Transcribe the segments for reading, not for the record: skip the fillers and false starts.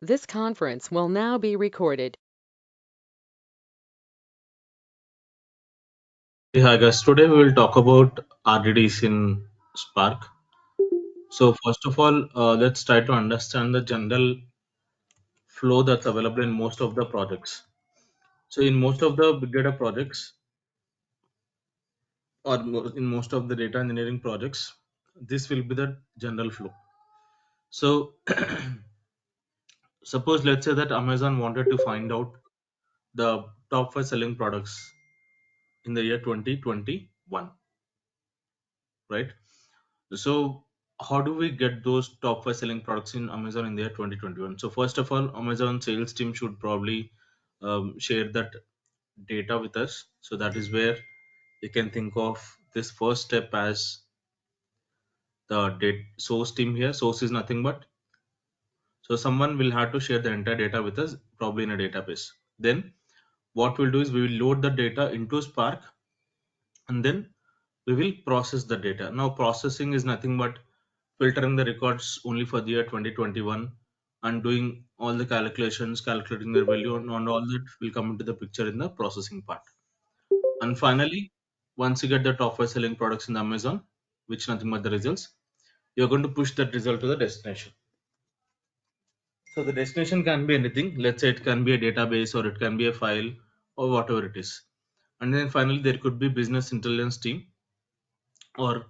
This conference will now be recorded. Hey, hi guys, today we will talk about RDDs in Spark. So first of all, let's try to understand the general flow that's available in most of the projects. So in most of the big data projects or in most of the data engineering projects, this will be the general flow. So suppose let's say that Amazon wanted to find out the top 5 selling products in the year 2021, right? So how do we get those top 5 selling products in Amazon in the year 2021? So first of all, Amazon sales team should probably share that data with us. So that is where you can think of this first step as the date source team here. Source is nothing but, so someone will have to share the entire data with us, probably in a database. Then what we'll do is we will load the data into Spark, and then we will process the data. Now processing is nothing but filtering the records only for the year 2021 and doing all the calculations, calculating their value, and all that will come into the picture in the processing part. And finally, once you get the top 5 selling products in Amazon, which nothing but the results, you're going to push that result to the destination. So the destination can be anything. Let's say it can be a database or it can be a file or whatever it is. And then finally, there could be business intelligence team or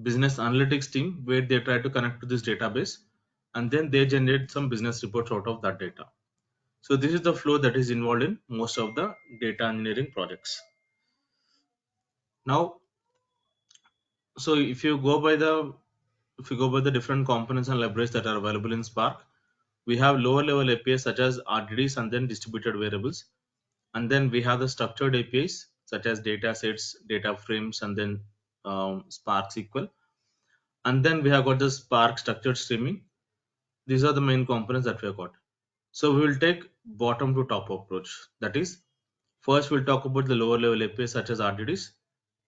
business analytics team where they try to connect to this database, and then they generate some business reports out of that data. So this is the flow that is involved in most of the data engineering projects. Now, so if you go by the different components and libraries that are available in Spark, we have lower level APIs such as RDDs and then distributed variables, and then we have the structured APIs such as data sets, data frames, and then Spark SQL, and then we have got the Spark structured streaming. These are the main components that we have got. So we will take bottom to top approach. That is, first we'll talk about the lower level APIs such as RDDs,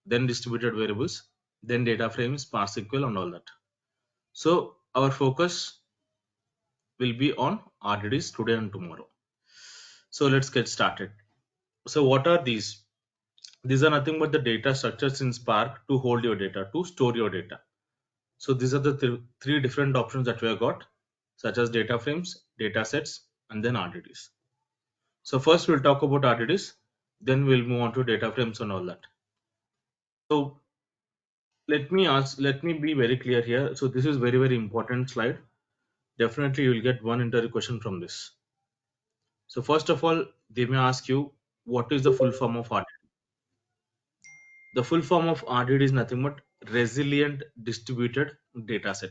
then distributed variables, then data frames, ParseQL, and all that. So our focus will be on RDDs today and tomorrow. So let's get started. So what are these? These are nothing but the data structures in Spark to hold your data, to store your data. So these are the three different options that we have got, such as data frames, data sets, and then RDDs. So first we'll talk about RDDs, then we'll move on to data frames and all that. So let me be very clear here. So this is very, very important slide. Definitely you'll get one interview question from this. So first of all, they may ask you what is the full form of RDD. The full form of RDD is nothing but resilient distributed data set.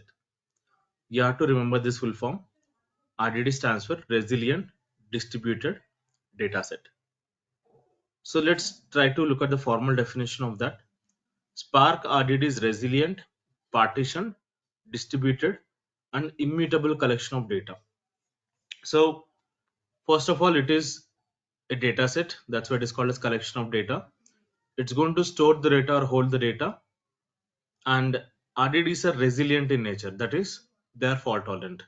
You have to remember this full form. RDD stands for resilient distributed data set. So let's try to look at the formal definition of that. Spark RDD is resilient, partitioned, distributed, and immutable collection of data. So first of all, it is a data set. That's why it is called as collection of data. It's going to store the data or hold the data, and RDDs are resilient in nature. That is, they are fault tolerant.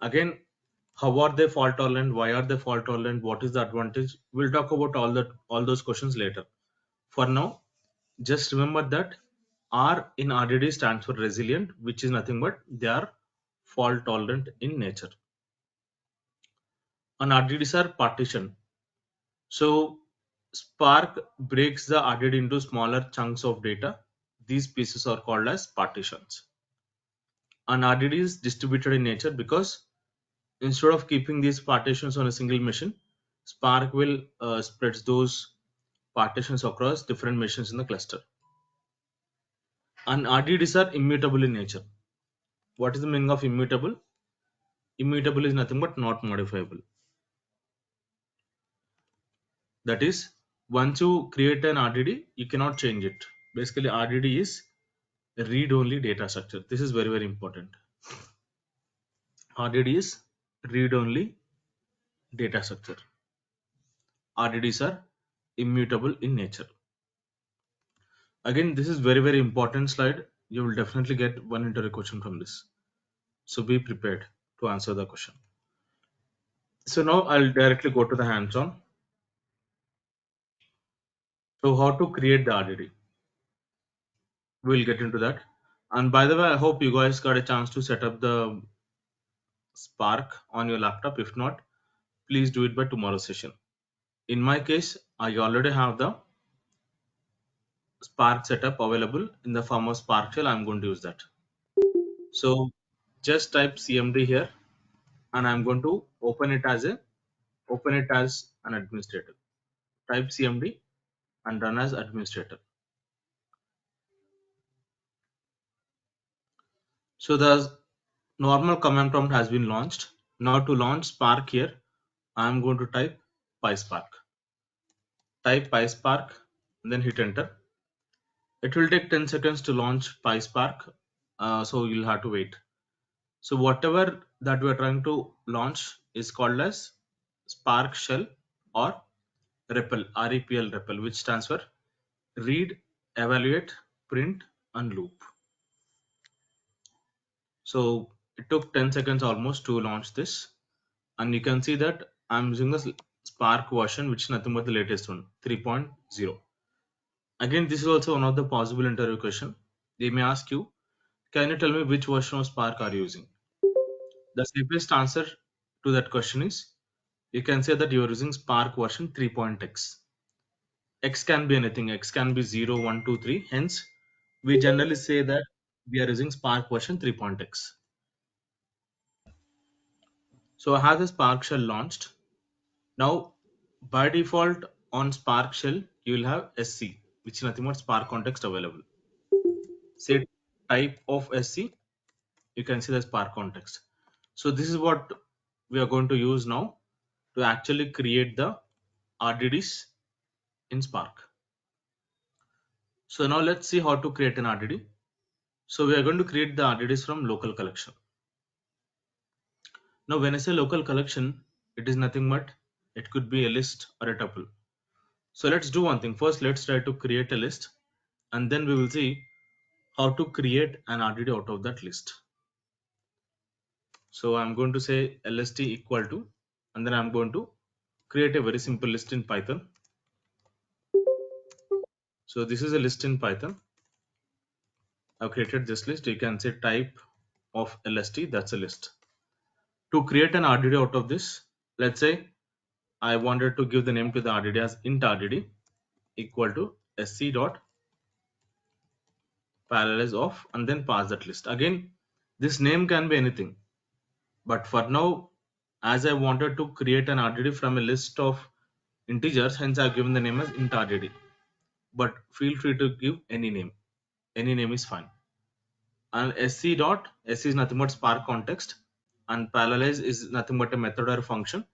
Again, how are they fault tolerant? Why are they fault tolerant? What is the advantage? We'll talk about all those questions later. For now, just remember that R in RDD stands for resilient, which is nothing but they are fault tolerant in nature. And RDDs are partition. So Spark breaks the RDD into smaller chunks of data. These pieces are called as partitions. And RDD is distributed in nature because instead of keeping these partitions on a single machine, Spark will spreads those partitions across different machines in the cluster. And RDDs are immutable in nature. What is the meaning of immutable? Immutable is nothing but not modifiable. That is, once you create an RDD, you cannot change it. Basically, RDD is a read-only data structure. This is very, very important. RDD is read-only data structure. RDDs are immutable in nature. Again, this is very, very important slide. You will definitely get one interview question from this. So be prepared to answer the question. So now I'll directly go to the hands-on. So how to create the RDD? We'll get into that. And by the way, I hope you guys got a chance to set up the Spark on your laptop. If not, please do it by tomorrow's session. In my case, I already have the Spark setup available in the form of Spark shell. I'm going to use that. So just type CMD here, and I'm going to open it as an administrator. Type CMD and run as administrator. So the normal command prompt has been launched. Now to launch Spark here, I'm going to type PySpark. Type PySpark and then hit enter. It will take 10 seconds to launch PySpark, so you'll have to wait. So whatever that we're trying to launch is called as Spark Shell or REPL, REPL REPL, which stands for Read, Evaluate, Print, and Loop. So it took 10 seconds almost to launch this, and you can see that I'm using the Spark version, which is nothing but the latest one, 3.0. Again, this is also one of the possible interview question. They may ask you, can you tell me which version of Spark are you using? The simplest answer to that question is you can say that you are using Spark version 3.x. X can be anything, X can be 0, 1, 2, 3. Hence, we generally say that we are using Spark version 3.x. So I have the Spark shell launched. Now, by default on Spark shell, you will have SC, which is nothing but Spark context available. Say type of SC, you can see the Spark context. So this is what we are going to use now to actually create the RDDs in Spark. So now let's see how to create an RDD. So we are going to create the RDDs from local collection. Now when I say local collection, it is nothing but it could be a list or a tuple. So let's do one thing. First, let's try to create a list, and then we will see how to create an RDD out of that list. So I'm going to say lst equal to, and then I'm going to create a very simple list in Python. So this is a list in Python. I've created this list. You can say type of lst, that's a list. To create an RDD out of this, let's say I wanted to give the name to the RDD as int RDD equal to sc dot parallels of, and then pass that list. Again, this name can be anything, but for now, as I wanted to create an RDD from a list of integers, hence I've given the name as int RDD. But feel free to give any name. Any name is fine. And sc is nothing but Spark context, and parallelize is nothing but a method or a function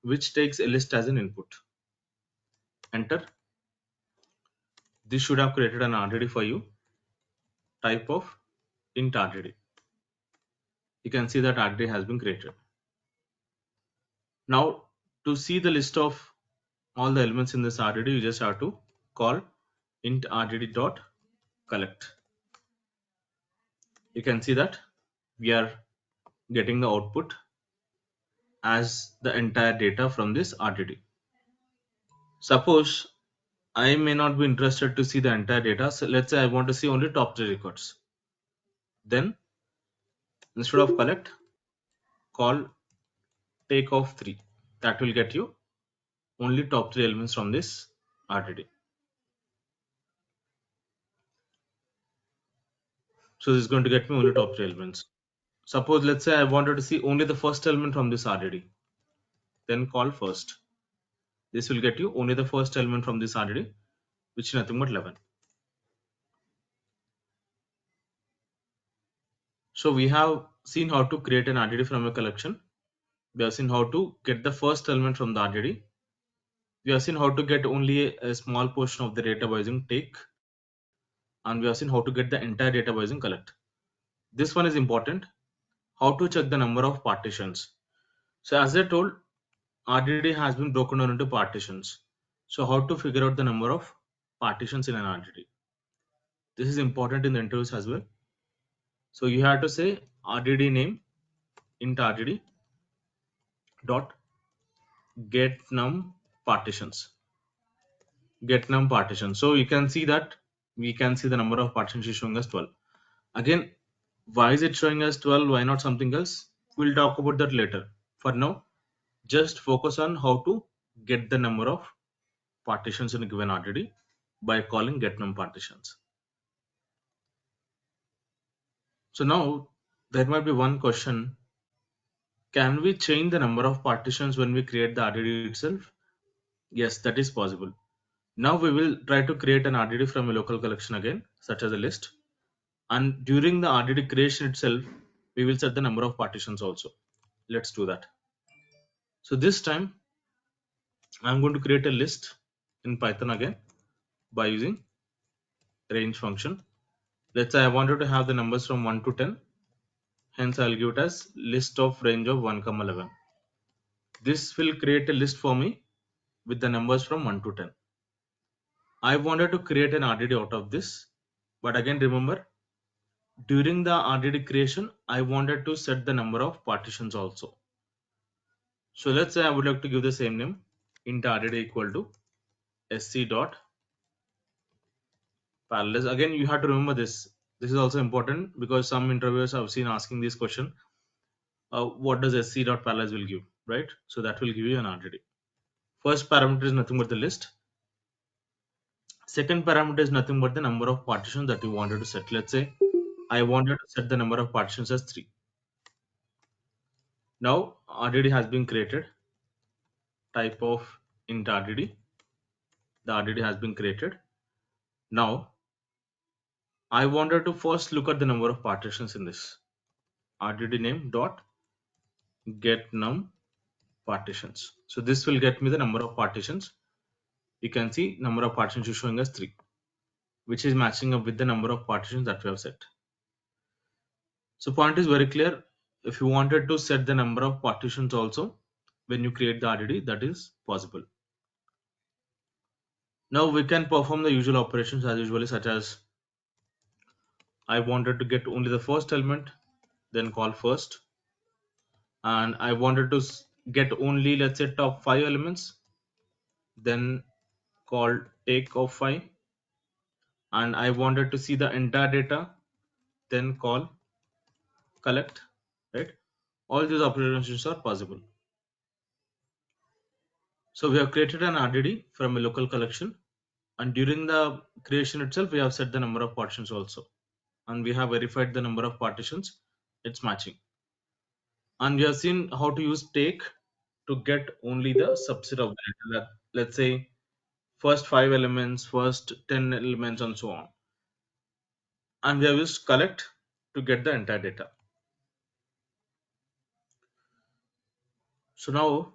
which takes a list as an input. Enter. This should have created an RDD for you. Type of int RDD. You can see that RDD has been created. Now to see the list of all the elements in this RDD, you just have to call int RDD dot collect. You can see that we are getting the output as the entire data from this RDD. Suppose I may not be interested to see the entire data. So let's say I want to see only top 3 records. Then instead of collect, call take of 3. That will get you only top 3 elements from this RDD. So this is going to get me only top 3 elements. Suppose let's say I wanted to see only the first element from this RDD. Then call first. This will get you only the first element from this RDD, which is nothing but 11. So we have seen how to create an RDD from a collection. We have seen how to get the first element from the RDD. We have seen how to get only a small portion of the data by using take, and we have seen how to get the entire data by using collect. This one is important, how to check the number of partitions. So as I told, RDD has been broken down into partitions. So how to figure out the number of partitions in an RDD? This is important in the interviews as well. So you have to say RDD name int RDD dot get num partitions. Get num partition. So you can see that we can see the number of partitions is showing us 12. Again, why is it showing us 12? Why not something else? We'll talk about that later. For now, just focus on how to get the number of partitions in a given RDD by calling get num partitions. So now there might be one question. Can we change the number of partitions when we create the RDD itself? Yes, that is possible. Now we will try to create an RDD from a local collection again, such as a list. And during the RDD creation itself, we will set the number of partitions also. Let's do that. So this time I'm going to create a list in Python again by using range function. Let's say I wanted to have the numbers from 1 to 10. Hence I'll give it as list of range of 1, 11. This will create a list for me with the numbers from 1 to 10. I wanted to create an RDD out of this, but again remember, during the RDD creation, I wanted to set the number of partitions also. So let's say I would like to give the same name, int RDD equal to sc dot parallels. Again, you have to remember this. This is also important because some interviewers I've seen asking this question. What does sc dot parallels will give, right? So that will give you an RDD. First parameter is nothing but the list. Second parameter is nothing but the number of partitions that you wanted to set. Let's say I wanted to set the number of partitions as 3. Now RDD has been created. Type of int RDD. The RDD has been created. Now I wanted to first look at the number of partitions in this. RDD name dot get num partitions. So this will get me the number of partitions. You can see number of partitions is showing us 3, which is matching up with the number of partitions that we have set. So point is very clear. If you wanted to set the number of partitions also when you create the RDD, that is possible. Now we can perform the usual operations as usually, such as I wanted to get only the first element, then call first, and I wanted to get only, let's say, top 5 elements, then call take of 5, and I wanted to see the entire data, then call collect, right? All these operations are possible. So we have created an RDD from a local collection, and during the creation itself we have set the number of partitions also, and we have verified the number of partitions. It's matching, and we have seen how to use take to get only the subset of the data. Let's say first 5 elements, first 10 elements, and so on. And we have used collect to get the entire data. So now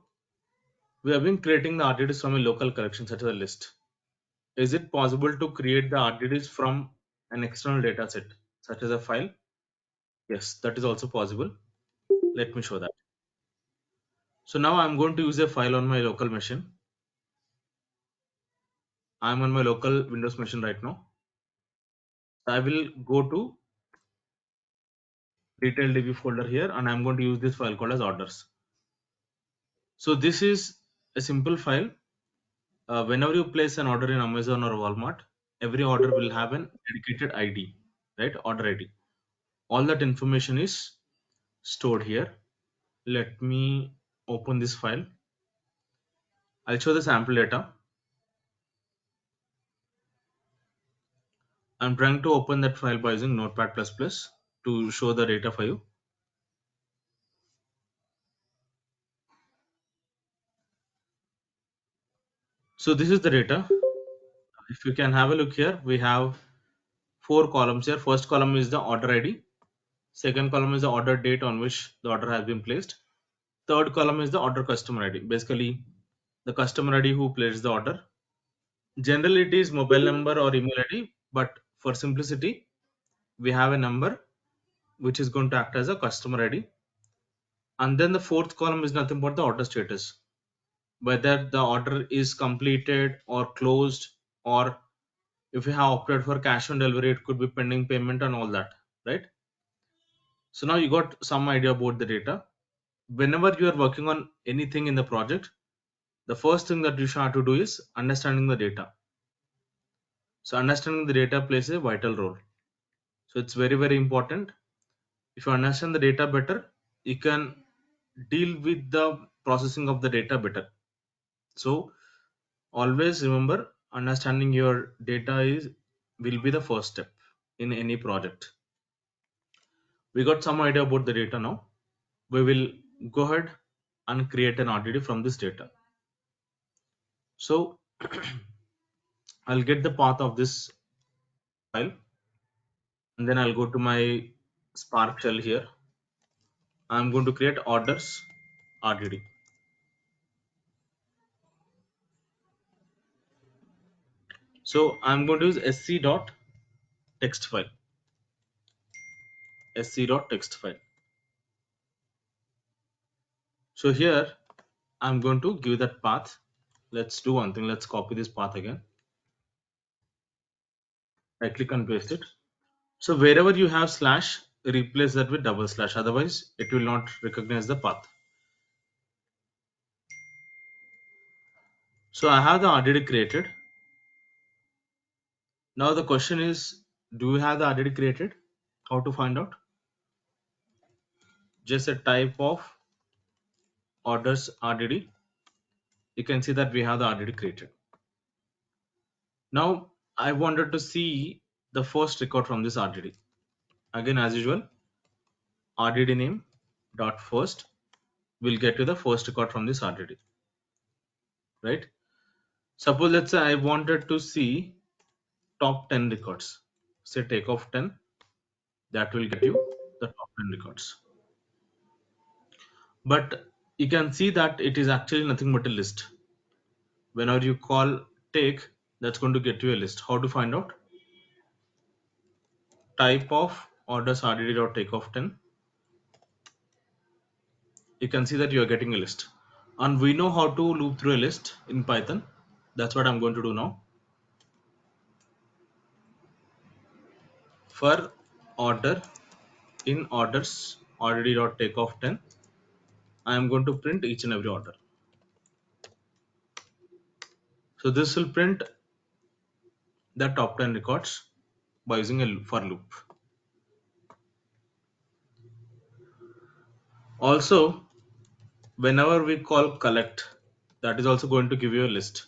we have been creating the RDDs from a local collection such as a list. Is it possible to create the RDDs from an external data set such as a file? Yes, that is also possible. Let me show that. So now I'm going to use a file on my local machine. I'm on my local Windows machine right now. I will go to detail DB folder here, and I'm going to use this file called as orders. So this is a simple file. Whenever you place an order in Amazon or Walmart, every order will have an dedicated ID, right? Order ID. All that information is stored here. Let me open this file. I'll show the sample data. I'm trying to open that file by using Notepad++ to show the data for you. So this is the data. If you can have a look here, we have 4 columns here. First column is the order ID. Second column is the order date on which the order has been placed. Third column is the order customer ID. Basically, the customer ID who placed the order. Generally, it is mobile number or email ID, but for simplicity, we have a number which is going to act as a customer ID. And then the fourth column is nothing but the order status, whether the order is completed or closed, or if you have opted for cash on delivery, it could be pending payment and all that, right? So now you got some idea about the data. Whenever you are working on anything in the project, The first thing that you should have to do is understanding the data. So understanding the data plays a vital role. So it's very, very important. If you understand the data better, you can deal with the processing of the data better. So always remember, understanding your data is will be the first step in any project. We got some idea about the data now. We will go ahead and create an RDD from this data. So I'll get the path of this file, and then I'll go to my Spark shell here. I'm going to create orders RDD. So I'm going to use sc.text file. sc.text file. So here I'm going to give that path. Let's do one thing. Let's copy this path again. I click and paste it. So wherever you have slash, replace that with double slash. Otherwise, it will not recognize the path. So I have the RDD created. Now the question is, do we have the RDD created? How to find out? Just a type of orders RDD. You can see that we have the RDD created. Now I wanted to see the first record from this RDD. Again, as usual, RDD name dot first will get to the first record from this RDD, right? Suppose let's say I wanted to see top 10 records. Say take off 10, that will get you the top 10 records. But you can see that it is actually nothing but a list. Whenever you call take, that's going to get you a list. How to find out? Type of orders RDD.take of 10. You can see that you are getting a list. And we know how to loop through a list in Python. That's what I'm going to do now. For order in orders RDD.take of 10, I am going to print each and every order. So this will print the top 10 records by using a for loop. Also, whenever we call collect, that is also going to give you a list.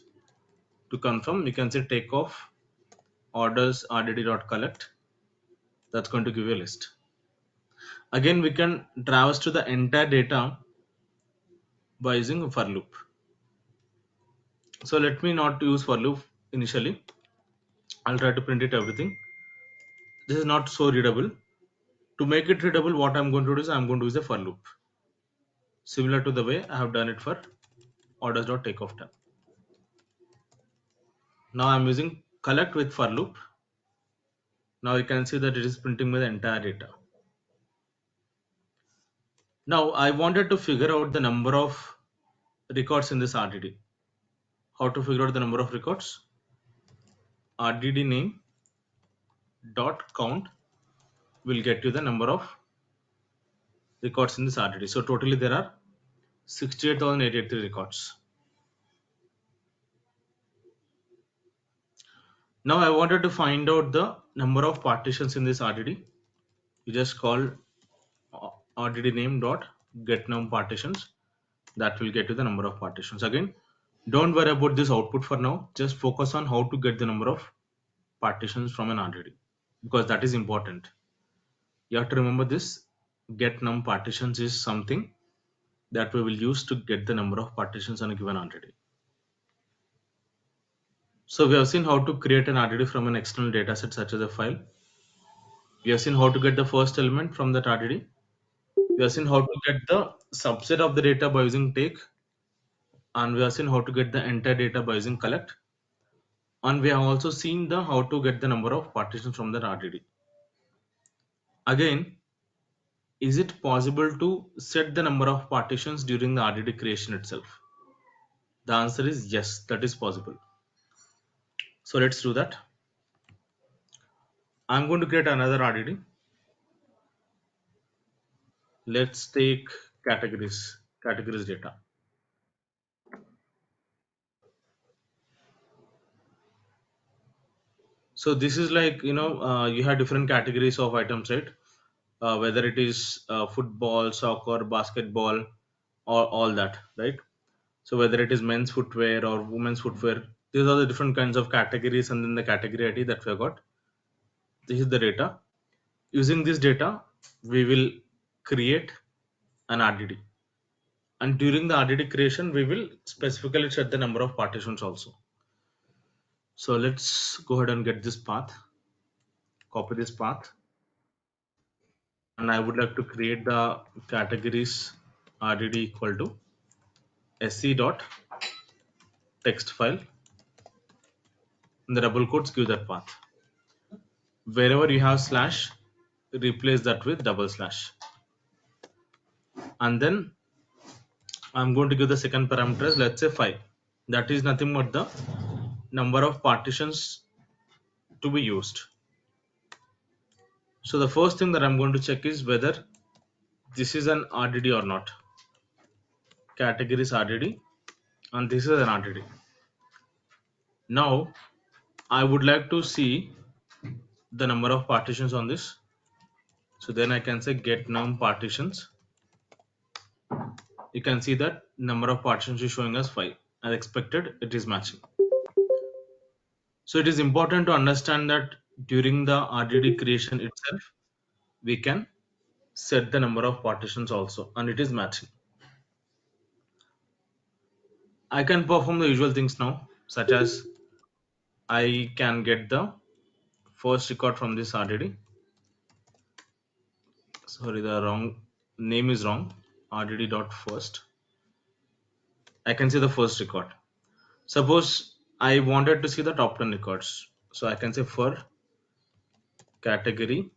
To confirm, you can say take off orders rdd.collect. That's going to give you a list. Again, we can traverse to the entire data by using a for loop. So let me not use for loop initially. I'll try to print it everything. This is not so readable. To make it readable, what I'm going to do is I'm going to use a for loop, similar to the way I have done it for orders.takeoff tab. Now I'm using collect with for loop. Now you can see that it is printing me the entire data. Now I wanted to figure out the number of records in this RDD. How to figure out the number of records? RDD name dot count will get you the number of records in this RDD. So totally there are 68,883 records. Now I wanted to find out the number of partitions in this RDD. You just call RDD name dot get num partitions. That will get you the number of partitions. Again, don't worry about this output for now. Just focus on how to get the number of partitions from an RDD, because that is important. You have to remember this. Get num partitions is something that we will use to get the number of partitions on a given RDD. So we have seen how to create an RDD from an external dataset such as a file. We have seen how to get the first element from that RDD. We have seen how to get the subset of the data by using take, and we have seen how to get the entire data by using collect. And we have also seen the how to get the number of partitions from that RDD. Again, is it possible to set the number of partitions during the RDD creation itself? The answer is yes, that is possible. So let's do that. I'm going to create another RDD. Let's take categories data. So this is like, you have different categories of items, right? Whether it is football, soccer, basketball, or all that, right? So whether it is men's footwear or women's footwear, these are the different kinds of categories, and then the category ID that we have got. This is the data. Using this data, we will create an RDD. And during the RDD creation, we will specifically set the number of partitions also. So let's go ahead and get this path, copy this path, and I would like to create the categories RDD equal to sc dot text file. In the double quotes, give that path. Wherever you have slash, replace that with double slash. And then I'm going to give the second parameter as, let's say, 5. That is nothing but the number of partitions to be used. So the first thing that I'm going to check is whether this is an RDD or not. Category is RDD, and this is an RDD. Now I would like to see the number of partitions on this. So then I can say get num partitions. You can see that number of partitions is showing us 5. As expected, it is matching. So it is important to understand that during the RDD creation itself, we can set the number of partitions also, and it is matching. I can perform the usual things now, such as I can get the first record from this RDD. Sorry, the wrong name is wrong. RDD dot first. I can see the first record. Suppose I wanted to see the top 10 records. So I can say for category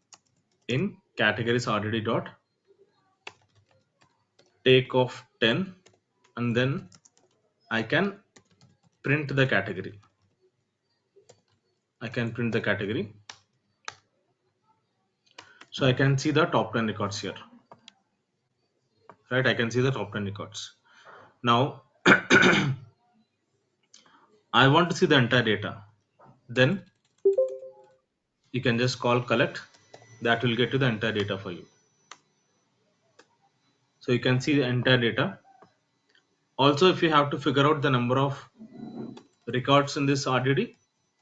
in categories RDD dot take of 10, and then I can print the category. I can print the category. So I can see the top 10 records here. Right? I can see the top 10 records. Now I want to see the entire data. Then you can just call collect. That will get to the entire data for you. So you can see the entire data. Also, if you have to figure out the number of records in this RDD,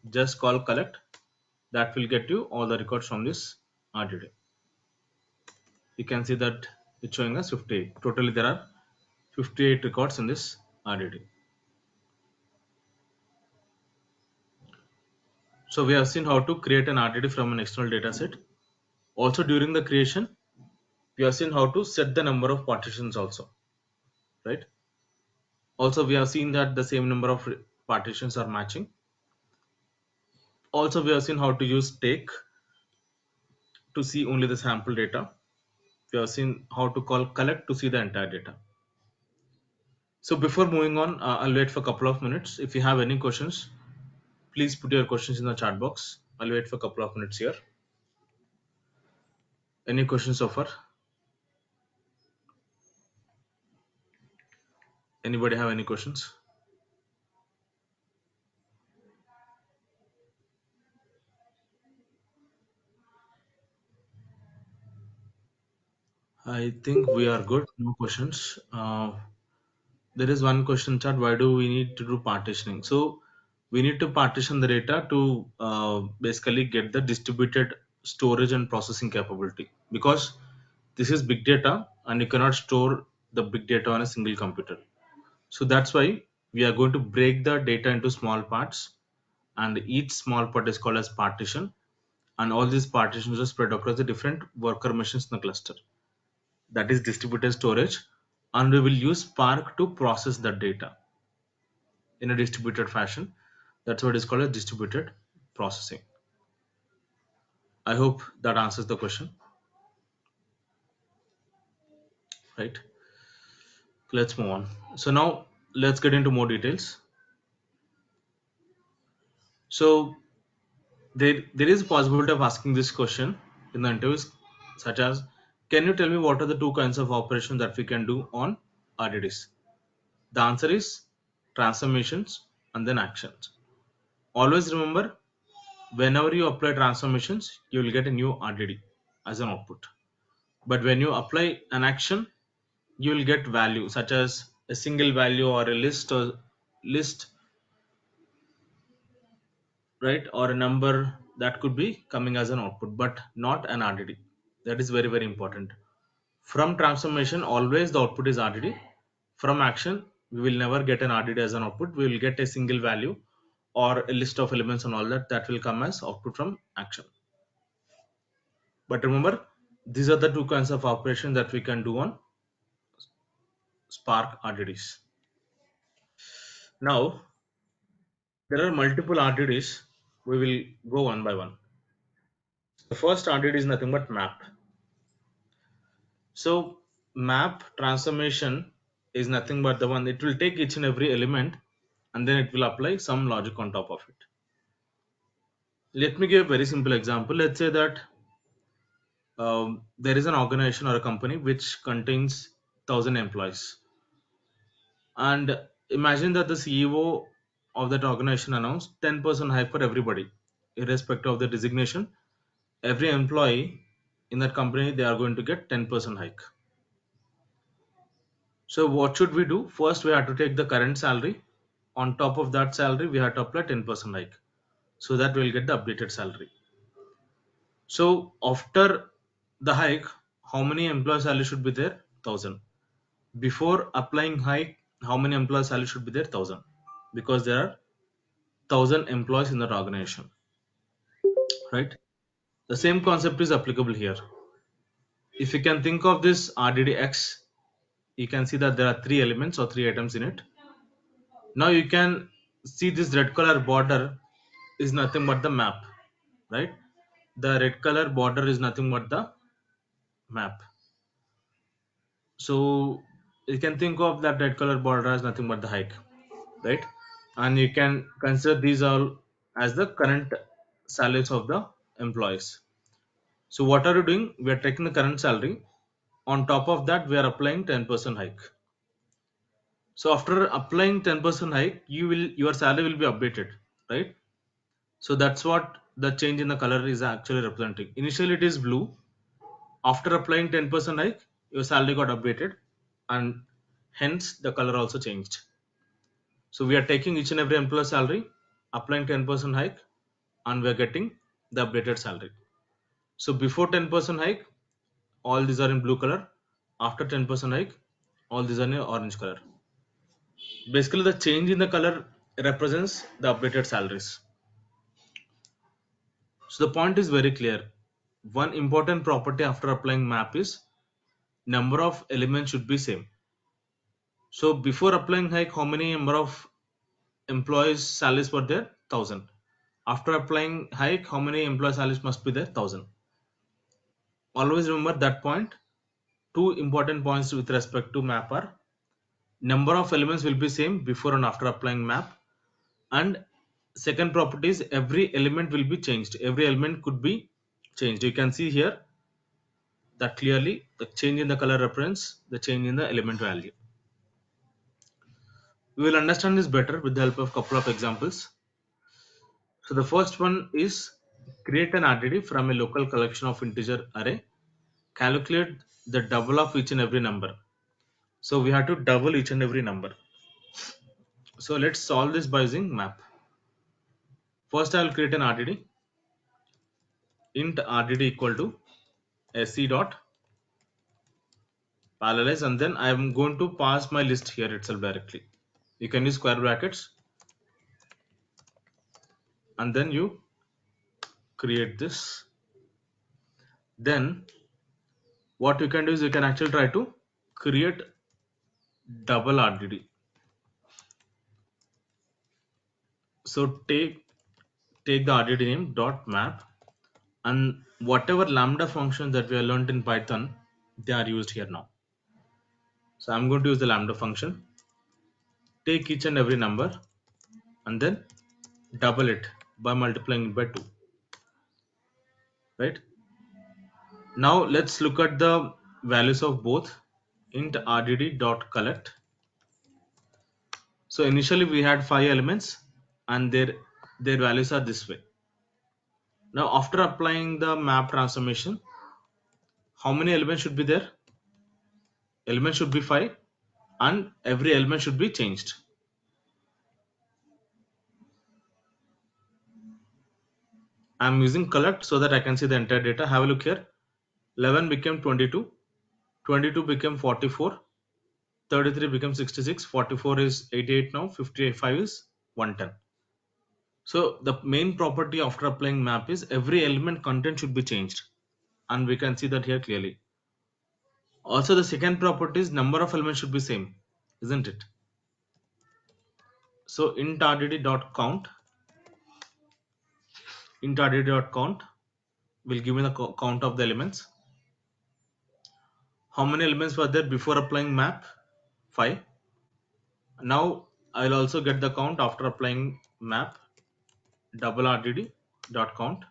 just call collect. That will get you all the records from this RDD. You can see that it's showing us 58. Totally there are 58 records in this RDD. So we have seen how to create an RDD from an external dataset. Also during the creation, we have seen how to set the number of partitions also, right? Also we have seen that the same number of partitions are matching. Also we have seen how to use take to see only the sample data. We have seen how to call collect to see the entire data. So before moving on, I'll wait for a couple of minutes. If you have any questions, please put your questions in the chat box. I'll wait for a couple of minutes here. Any questions so far? Anybody have any questions? I think we are good. No questions. There is one question chat. Why do we need to do partitioning? So we need to partition the data to basically get the distributed storage and processing capability, because this is big data and you cannot store the big data on a single computer. So that's why we are going to break the data into small parts, and each small part is called as partition, and all these partitions are spread across the different worker machines in the cluster. That is distributed storage, and we will use Spark to process that data in a distributed fashion. That's what is called as distributed processing. I hope that answers the question, right? Let's move on. So now let's get into more details. So there is a possibility of asking this question in the interviews, such as, can you tell me what are the two kinds of operations that we can do on RDDs? The answer is transformations and then actions. Always remember, Whenever you apply transformations, you will get a new RDD as an output. But when you apply an action, you will get value such as a single value or a list, right, or a number that could be coming as an output, but not an RDD. That is very very important. From transformation, always the output is RDD. From action, we will never get an RDD as an output. We will get a single value or a list of elements and all that will come as output from action. But remember, these are the two kinds of operations that we can do on Spark RDDs. Now, there are multiple RDDs. We will go one by one. The first RDD is nothing but map. So, map transformation is nothing but the one it will take each and every element and then it will apply some logic on top of it. Let me give a very simple example. Let's say that there is an organization or a company which contains 1,000 employees, and imagine that the CEO of that organization announced 10% hike for everybody, irrespective of the designation. Every employee in that company they are going to get 10% hike. So what should we do? First, we have to take the current salary. On top of that salary, we have to apply 10% hike, so that we'll get the updated salary. So after the hike, how many employee salary should be there? 1,000. Before applying hike, how many employee salary should be there? 1,000, because there are 1,000 employees in that organization, right? The same concept is applicable here. If you can think of this RDDX, you can see that there are three elements or three items in it. Now you can see this red color border is nothing but the map, right? The red color border is nothing but the map. So you can think of that red color border as nothing but the hike, right? And you can consider these all as the current salaries of the employees. So what are you doing? We are taking the current salary. On top of that, we are applying 10% hike. So after applying 10% hike, your salary will be updated, right? So that's what the change in the color is actually representing. Initially it is blue. After applying 10% hike, your salary got updated and hence the color also changed. So we are taking each and every employee salary, applying 10% hike, and we are getting the updated salary. So before 10% hike, all these are in blue color. After 10% hike, all these are in orange color. Basically, the change in the color represents the updated salaries. So the point is very clear. One important property after applying map is number of elements should be same. So before applying hike, how many number of employees salaries were there? 1,000. After applying hike, how many employee salaries must be there? 1,000. Always remember that point. Two important points with respect to map are number of elements will be same before and after applying map, and second property is every element will be changed. Every element could be changed. You can see here that clearly the change in the color represents the change in the element value. We will understand this better with the help of couple of examples. So the first one is create an RDD from a local collection of integer array. Calculate the double of each and every number. So we have to double each and every number. So let's solve this by using map. First I will create an RDD. Int RDD equal to sc dot parallelize, and then I am going to pass my list here itself directly. You can use square brackets and then you create this. Then what you can do is you can actually try to create double RDD. So take the RDD name dot map, and whatever lambda functions that we have learned in Python, they are used here now. So I'm going to use the lambda function. Take each and every number and then double it by multiplying it by 2, right? Now let's look at the values of both. Int RDD dot collect. So initially we had 5 elements and their values are this way. Now after applying the map transformation, how many elements should be there? Elements should be 5 and every element should be changed. I'm using collect so that I can see the entire data. Have a look here. 11 became 22, 22 became 44, 33 became 66, 44 is 88 now, 55 is 110. So the main property after applying map is every element content should be changed, and we can see that here clearly. Also the second property is number of elements should be same, isn't it? So int rdd.count, int rdd.count will give me the count of the elements. How many elements were there before applying map? 5. Now I'll also get the count after applying map double rdd dot count.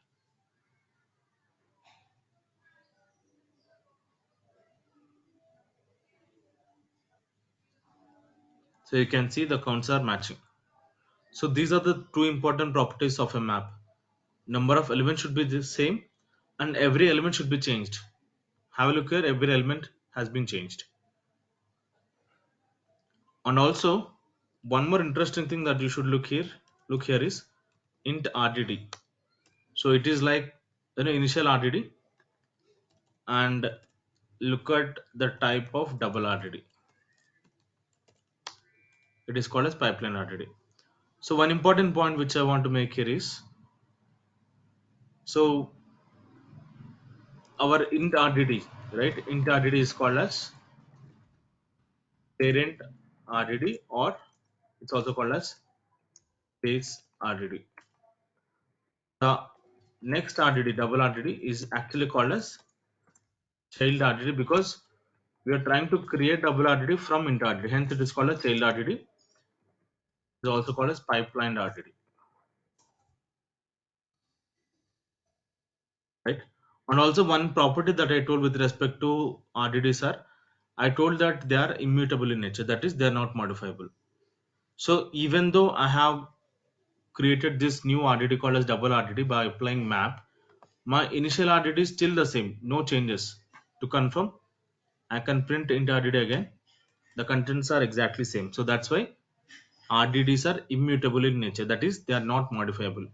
So you can see the counts are matching. So these are the two important properties of a map. Number of elements should be the same and every element should be changed. Have a look here, every element has been changed. And also one more interesting thing that you should look here is int rdd. So it is like initial rdd, and look at the type of double rdd. It is called as pipeline rdd. So one important point which I want to make here is, so our int rdd, right? Int rdd is called as parent rdd, or it's also called as base rdd. The next rdd, double rdd, is actually called as child rdd because we are trying to create double rdd from int rdd. Hence, it is called as child rdd. It is also called as pipeline rdd, right? And also one property that I told with respect to RDDs are, I told that they are immutable in nature. That is, they are not modifiable. So even though I have created this new RDD called as double RDD by applying map, my initial RDD is still the same, no changes. To confirm, I can print int RDD again. The contents are exactly same. So that's why RDDs are immutable in nature. That is, they are not modifiable.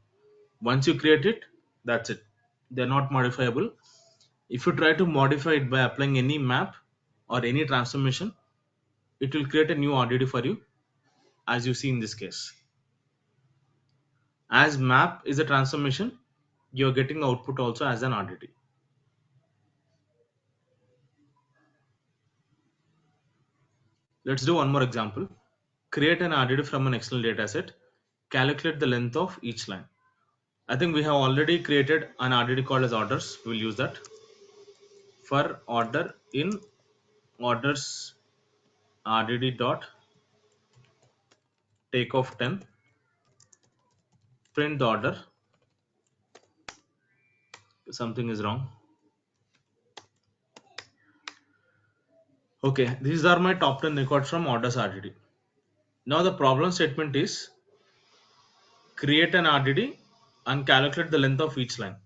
Once you create it, that's it. They are not modifiable. If you try to modify it by applying any map or any transformation, it will create a new RDD for you, as you see in this case. As map is a transformation, you're getting the output also as an RDD. Let's do one more example. Create an RDD from an external dataset. Calculate the length of each line. I think we have already created an RDD called as orders. We'll use that. For order in orders RDD dot take of 10, print the order. Something is wrong. Okay, these are my top 10 records from orders RDD. Now the problem statement is create an RDD and calculate the length of each line.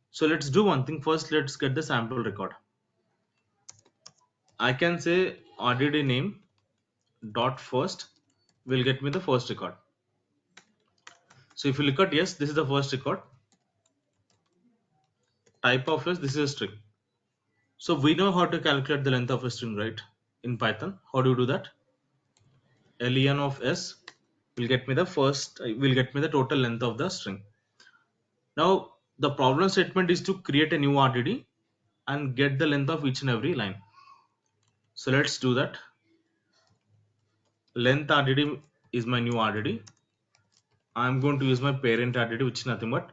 So let's do one thing first. Let's get the sample record. I can say RDD name dot first will get me the first record. So if you look at, yes, this is the first record. Type of is, this is a string. So we know how to calculate the length of a string, right? In Python, how do you do that? Len of s will get me the total length of the string. Now the problem statement is to create a new RDD and get the length of each and every line. So let's do that. Length RDD is my new RDD. I'm going to use my parent RDD, which is nothing but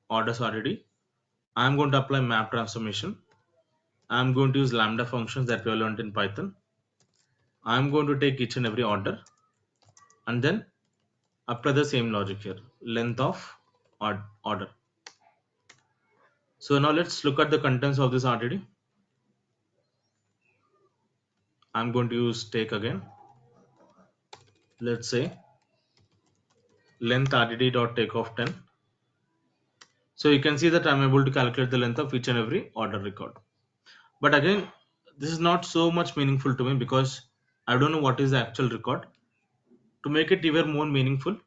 orders RDD. I'm going to apply map transformation. I'm going to use lambda functions that we learned in Python. I'm going to take each and every order and then apply the same logic here. Length of order. So now let's look at the contents of this RDD. I'm going to use take again. Let's say length RDD dot take of 10. So you can see that I'm able to calculate the length of each and every order record. But again, this is not so much meaningful to me because I don't know what is the actual record. To make it even more meaningful,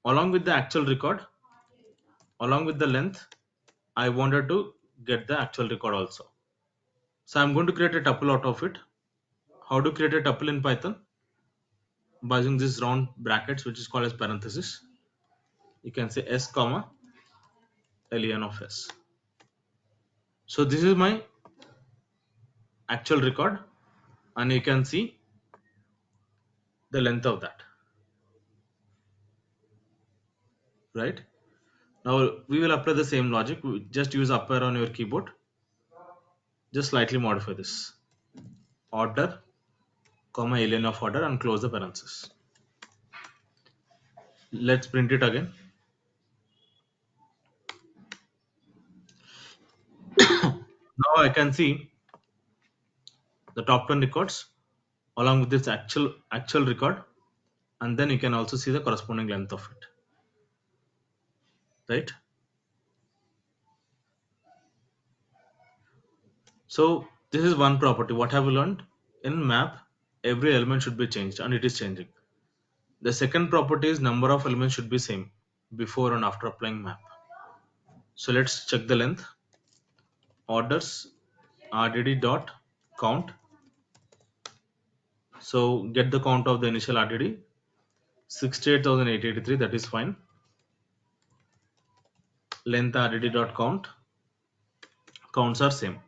along with the actual record, along with the length, I wanted to get the actual record also. So I'm going to create a tuple out of it. How to create a tuple in Python? By using this round brackets, which is called as parenthesis. You can say s comma len of s. So this is my actual record, and you can see the length of that, right? Now we will apply the same logic. Just use up arrow on your keyboard. Just slightly modify this order, comma alien of order, and close the parenthesis. Let's print it again. Now I can see the top 10 records along with this actual record, and then you can also see the corresponding length of it, right? So this is one property. What have we learned? In map, every element should be changed, and it is changing. The second property is number of elements should be same before and after applying map. So let's check the length. Orders RDD dot count. So get the count of the initial RDD 68,883. That is fine. Length RDD dot count. Counts are same.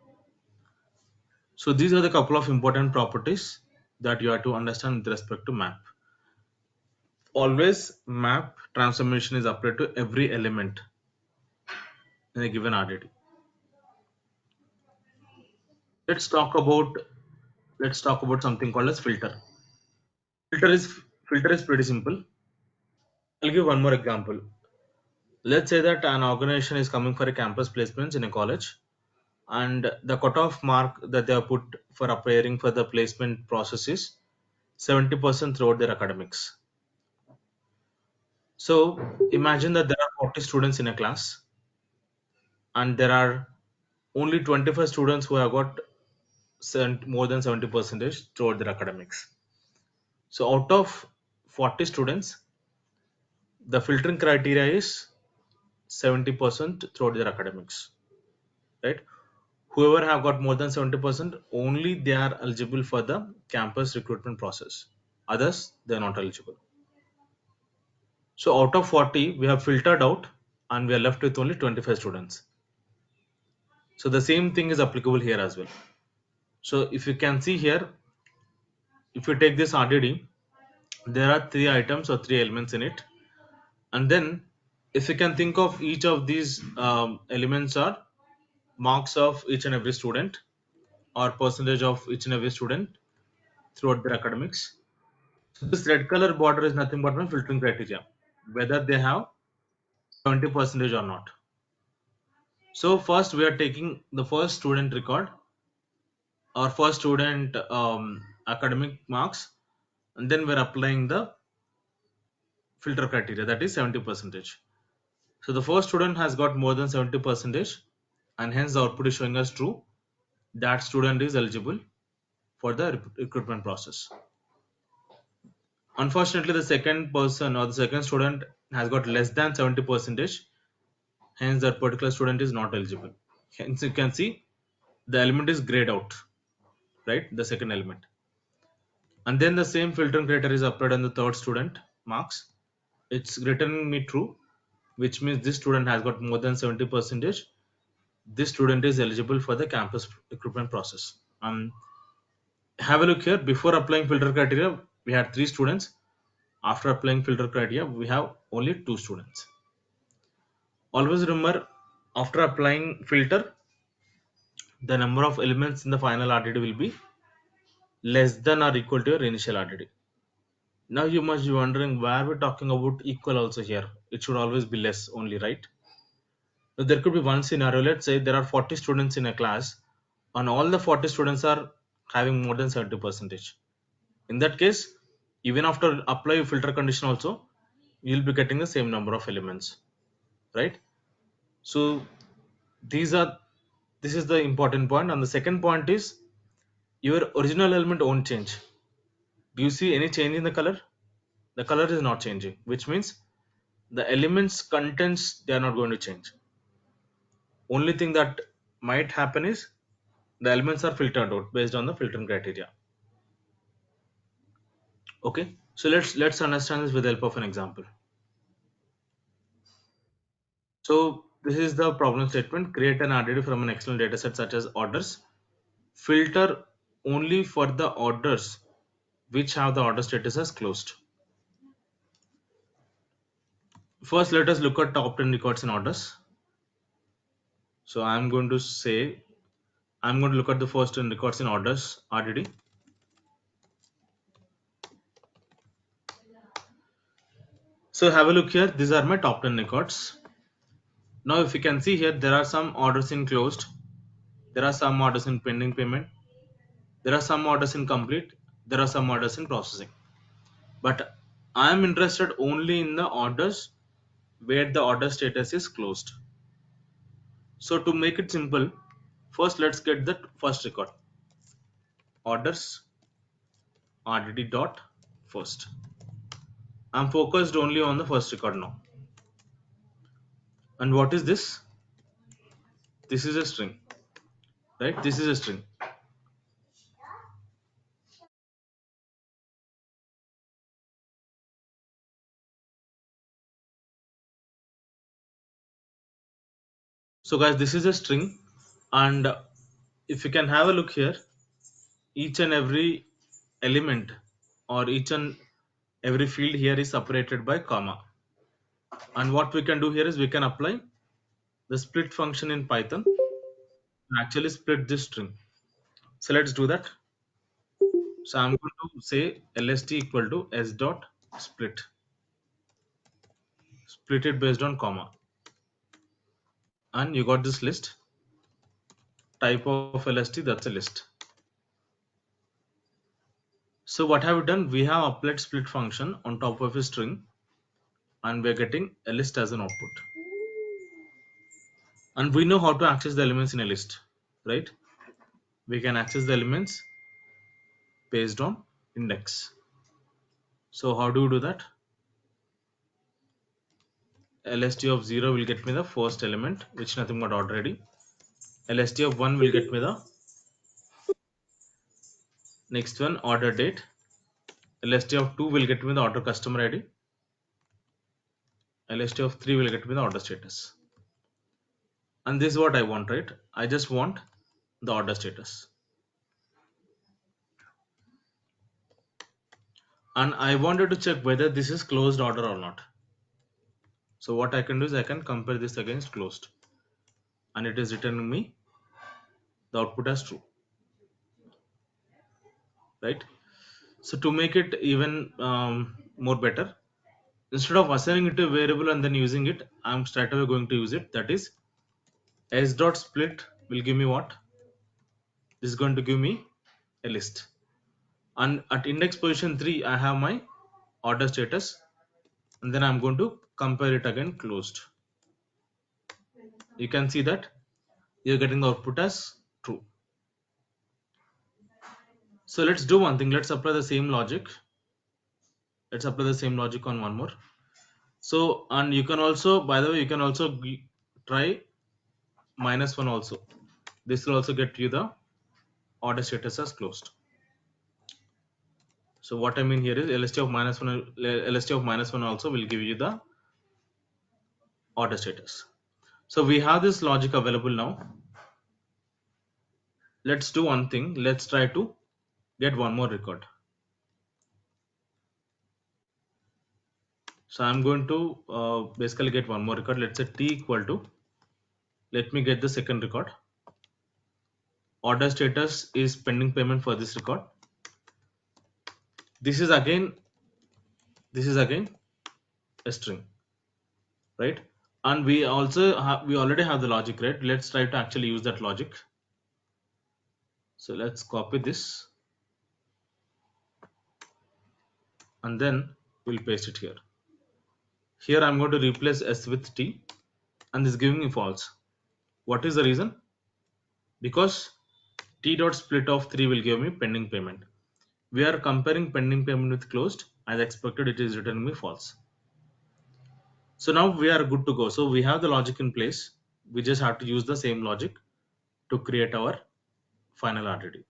So these are the couple of important properties that you have to understand with respect to map. Always map transformation is applied to every element in a given RDD. Let's talk about let's talk about something called as filter. Filter is filter is pretty simple. I'll give one more example. Let's say that an organization is coming for a campus placement in a college, and the cutoff mark that they have put for appearing for the placement process is 70% throughout their academics. So imagine that there are 40 students in a class, and there are only 25 students who have got more than 70 percentage throughout their academics. So out of 40 students, the filtering criteria is 70% throughout their academics, right? Whoever have got more than 70%, only they are eligible for the campus recruitment process. Others, they are not eligible. So out of 40, we have filtered out, and we are left with only 25 students. So the same thing is applicable here as well. So if you can see here, if you take this RDD, there are three items or three elements in it. And then if you can think of each of these elements are marks of each and every student, or percentage of each and every student throughout their academics. So this red color border is nothing but my filtering criteria, whether they have 70 percentage or not. So first we are taking the first student record or first student academic marks, and then we're applying the filter criteria, that is 70 percentage. So the first student has got more than 70 percentage, and hence the output is showing us true. That student is eligible for the recruitment process. Unfortunately, the second person or the second student has got less than 70 percentage, hence that particular student is not eligible. Hence you can see the element is grayed out, right? The second element. And then the same filtering criteria is applied on the third student marks. It's returning me true, which means this student has got more than 70 percentage. This student is eligible for the campus recruitment process. Have a look here. Before applying filter criteria, we had three students. After applying filter criteria, we have only two students. Always remember, after applying filter, the number of elements in the final RDD will be less than or equal to your initial RDD. Now you must be wondering why we're talking about equal also here. It should always be less only, right? So there could be one scenario. Let's say there are 40 students in a class, and all the 40 students are having more than 70 percentage. In that case, even after apply filter condition also, you'll be getting the same number of elements, right? So these are this is the important point, and the second point is your original element won't change. Do you see any change in the color? The color is not changing, which means the elements contents they are not going to change. Only thing that might happen is the elements are filtered out based on the filtering criteria. Okay, so let's understand this with the help of an example. So this is the problem statement: create an RDD from an external dataset such as orders. Filter only for the orders which have the order status as closed. First, let us look at top 10 records in orders. So I'm going to look at the first 10 records in orders RDD. So have a look here. These are my top 10 records. Now, if you can see here, there are some orders in closed. There are some orders in pending payment. There are some orders in complete. There are some orders in processing. But I am interested only in the orders where the order status is closed. So to make it simple, first let's get the first record. Orders RDD dot first. I'm focused only on the first record now. And what is this? This is a string, right? This is a string. So guys, this is a string, and if you can have a look here, each and every element or each and every field here is separated by comma. And what we can do here is we can apply the split function in Python and actually split this string. So let's do that. So I'm going to say lst equal to s dot split. Split it based on comma. And you got this list. Type of lst, that's a list. So what have we done? We have applied split function on top of a string, and we're getting a list as an output. And we know how to access the elements in a list, right? We can access the elements based on index. So how do we do that? LST of 0 will get me the first element, which nothing but order ID. LST of 1 will get me the next one, order date. LST of 2 will get me the order customer ID. LST of 3 will get me the order status. And this is what I want, right? I just want the order status. And I wanted to check whether this is closed order or not. So what I can do is I can compare this against closed, and it is returning me the output as true, right? So to make it even more better, instead of assigning it to a variable and then using it, I'm straight away going to use it. That is s dot split will give me what? This is going to give me a list, and at index position 3 I have my order status, and then I'm going to compare it again closed. You can see that you're getting the output as true. So let's do one thing. Let's apply the same logic. Let's apply the same logic on one more. So, and you can also, by the way, you can also try -1 also. This will also get you the order status as closed. So what I mean here is LST of -1, LST of -1 also will give you the order status. So we have this logic available now. Let's do one thing. Let's try to get one more record. So I'm going to basically get one more record. Let's say t equal to, let me get the second record. Order status is pending payment for this record. This is again a string, right? And we already have the logic, right? Let's try to actually use that logic. So let's copy this and then we'll paste it here. Here I'm going to replace s with t, and this is giving me false. What is the reason? Because t dot split of 3 will give me pending payment. We are comparing pending payment with closed. As expected, it is returning me false. So now we are good to go. So we have the logic in place. We just have to use the same logic to create our final RDD.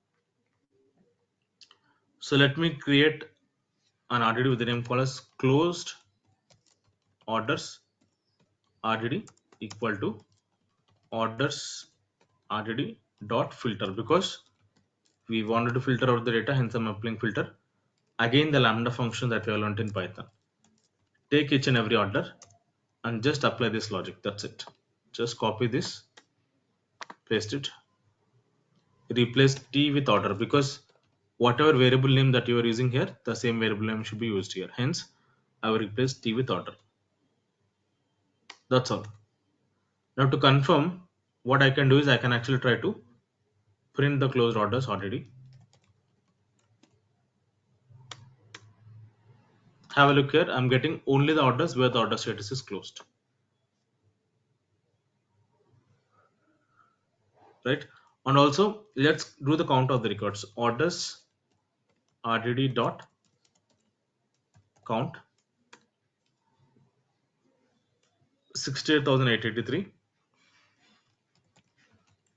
So let me create an RDD with the name called as closed orders RDD equal to orders RDD dot filter, because we wanted to filter out the data, hence I'm applying filter. Again, the lambda function that we have learned in Python. Take each and every order and just apply this logic. That's it. Just copy this, paste it, replace t with order, because whatever variable name that you are using here, the same variable name should be used here. Hence, I will replace t with order. That's all. Now to confirm, what I can do is I can actually try to print the closed orders already. Have a look here. I'm getting only the orders where the order status is closed. Right? And also let's do the count of the records. Orders RDD dot count 68,883.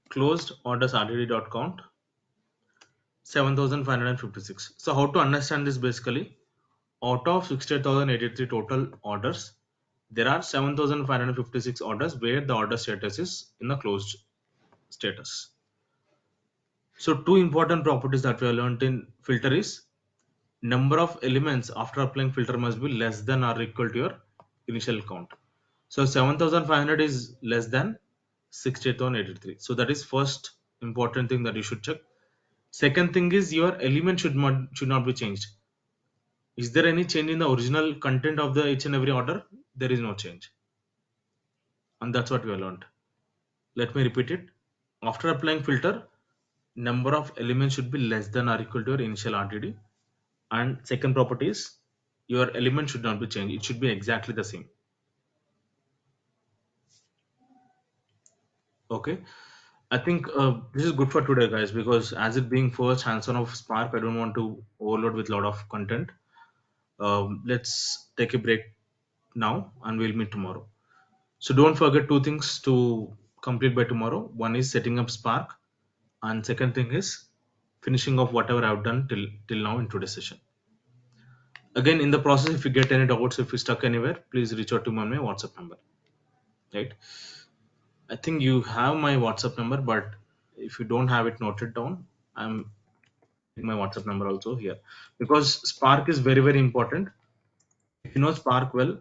Closed orders RDD dot count 7,556. So how to understand this? Basically, out of 68,083 total orders, there are 7,556 orders where the order status is in the closed status. So two important properties that we have learned in filter is number of elements after applying filter must be less than or equal to your initial count. So 7,500 is less than 68,083. So that is first important thing that you should check. Second thing is your element should not be changed. Is there any change in the original content of the each and every order? There is no change, and that's what we have learned. Let me repeat it. After applying filter, number of elements should be less than or equal to your initial RTD. And second property is your element should not be changed. It should be exactly the same. Okay. I think this is good for today, guys, because as it being first hands-on of Spark, I don't want to overload with a lot of content. Let's take a break now, and we'll meet tomorrow. So don't forget two things to complete by tomorrow. One is setting up Spark, and second thing is finishing off whatever I've done till now in today's session. Again, in the process, if you get any doubts, if you stuck anywhere, please reach out to me on my WhatsApp number. Right? I think you have my WhatsApp number, but if you don't have it noted down, I'm my WhatsApp number also here, because Spark is very very important. If you know Spark well,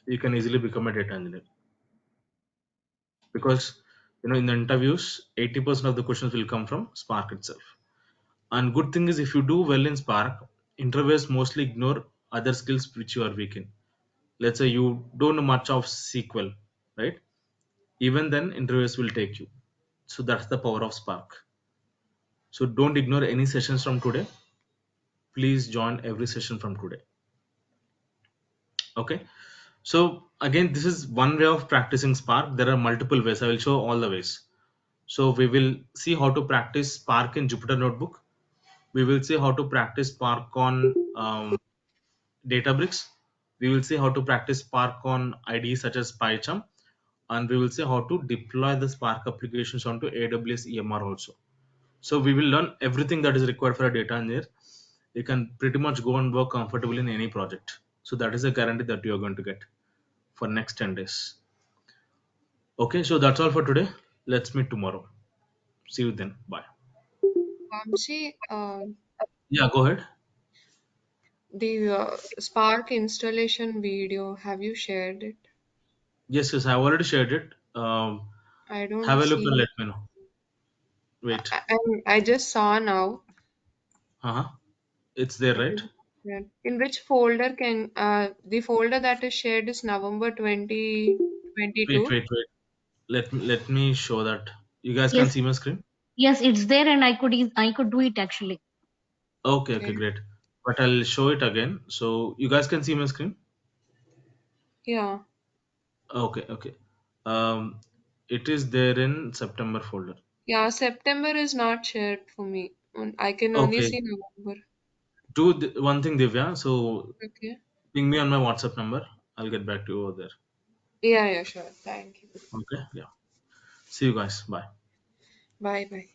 you can easily become a data engineer, because in the interviews 80% of the questions will come from Spark itself. And good thing is, if you do well in Spark, interviewers mostly ignore other skills which you are weak in. Let's say you don't know much of SQL, right? Even then interviewers will take you. So that's the power of Spark. So don't ignore any sessions from today. Please join every session from today. Okay. So again, this is one way of practicing Spark. There are multiple ways. I will show all the ways. So we will see how to practice Spark in Jupyter Notebook. We will see how to practice Spark on Databricks. We will see how to practice Spark on IDEs such as PyCharm, and we will see how to deploy the Spark applications onto AWS EMR also. So we will learn everything that is required for a data engineer. You can pretty much go and work comfortably in any project. So that is a guarantee that you are going to get for next 10 days. Okay, so that's all for today. Let's meet tomorrow. See you then. Bye. Vamsi, Yeah, go ahead. the Spark installation video, have you shared it? Yes, yes, I've already shared it. I don't Have a look and see. let me know. Wait. I just saw now. Uh-huh. It's there, right? Yeah. In which folder can the folder that is shared is November Wait, 2022? wait, wait. Let me show that. You guys can Yes, see my screen? yes, it's there, and I could do it actually. Okay, okay, Okay. great. But I'll show it again. So you guys can see my screen? Yeah. Okay, okay. Um, it is there in September folder. Yeah, September is not shared for me. I can only Okay. see November. Do one thing, Divya. So Okay. ping me on my WhatsApp number. I'll get back to you over there. Yeah, yeah, sure. Thank you. Okay. Yeah. See you guys. Bye. Bye bye.